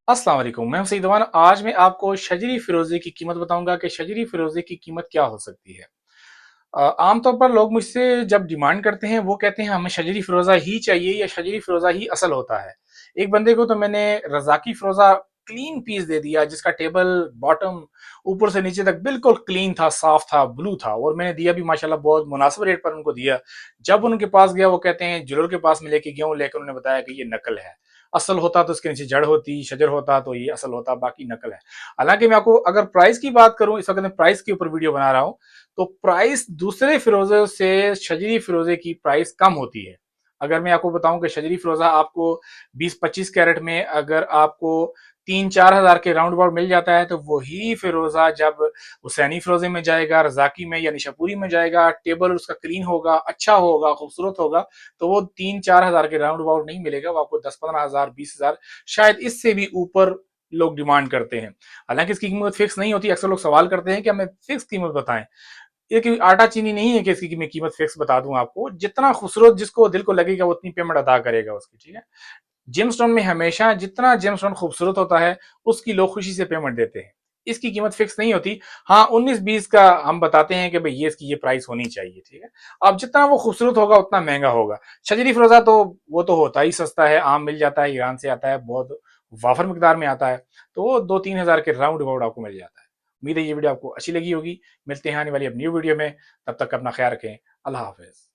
अस्सलाम वालेकुम, मैं हूं सईद अमान। आज मैं आपको शजरी फिरोजे की कीमत बताऊंगा कि शजरी फिरोजे की कीमत क्या हो सकती है। आमतौर पर लोग मुझसे जब डिमांड करते हैं वो कहते हैं हमें शजरी फिरोजा ही चाहिए या शजरी फिरोजा ही असल होता है। एक बंदे को तो मैंने रजाकी फिरोजा क्लीन पीस दे दिया जिसका टेबल बॉटम ऊपर से नीचे तक बिल्कुल क्लीन था, साफ था, ब्लू था, और मैंने दिया भी माशाल्लाह बहुत मुनासिब रेट पर उनको दिया। जब उनके पास गया वो कहते हैं ज्वेलर के पास में लेके गया हूं, लेकर उन्होंने बताया कि ये नकल है। असल होता तो इसके नीचे जड़ होती, शजर होता तो ये असल होता, बाकी नकल है। हालांकि मैं आपको अगर प्राइस की बात करूं, इस वक्त मैं प्राइस के ऊपर वीडियो बना रहा हूं, तो प्राइस दूसरे फिरोजे से शजरी फिरोजे की प्राइस कम होती है। अगर मैं आपको बताऊं कि शजरी फिरोजा आपको 20-25 कैरेट में अगर आपको 3-4 हजार के राउंड अबाउट मिल जाता है, तो वही फिरोजा जब हुसैनी फिरोजे में जाएगा, रजाकी में या निशापुरी में जाएगा, टेबल उसका क्लीन होगा, अच्छा होगा, खूबसूरत होगा, तो वो 3-4 हजार के राउंड अबाउट नहीं मिलेगा, वो आपको 10-15 हजार, 20 हजार, शायद इससे भी ऊपर लोग डिमांड करते हैं। हालांकि इसकी कीमत फिक्स नहीं होती। अक्सर लोग सवाल करते हैं कि हमें फिक्स कीमत बताएं। ये आटा चीनी नहीं है कि इसकी मैं कीमत फिक्स बता दूं आपको। जितना खूबसूरत जिसको दिल को लगेगा वो उतनी पेमेंट अदा करेगा उसकी, ठीक है। जेमस्टोन में हमेशा जितना जेमस्टोन खूबसूरत होता है उसकी लोग खुशी से पेमेंट देते हैं। इसकी कीमत फिक्स नहीं होती। हाँ, 19-20 का हम बताते हैं कि भाई ये इसकी ये प्राइस होनी चाहिए, ठीक है। अब जितना वो खूबसूरत होगा उतना महंगा होगा। शजरी फिरोजा तो वो तो होता ही सस्ता है, आम मिल जाता है, ईरान से आता है, बहुत वाफर मिकदार में आता है, तो वो 2-3 हजार के राउंड अबाउट आपको मिल जाता है। उम्मीद है ये वीडियो आपको अच्छी लगी होगी। मिलते हैं आने वाली अब न्यू वीडियो में। तब तक अपना ख्याल रखें। अल्लाह हाफिज।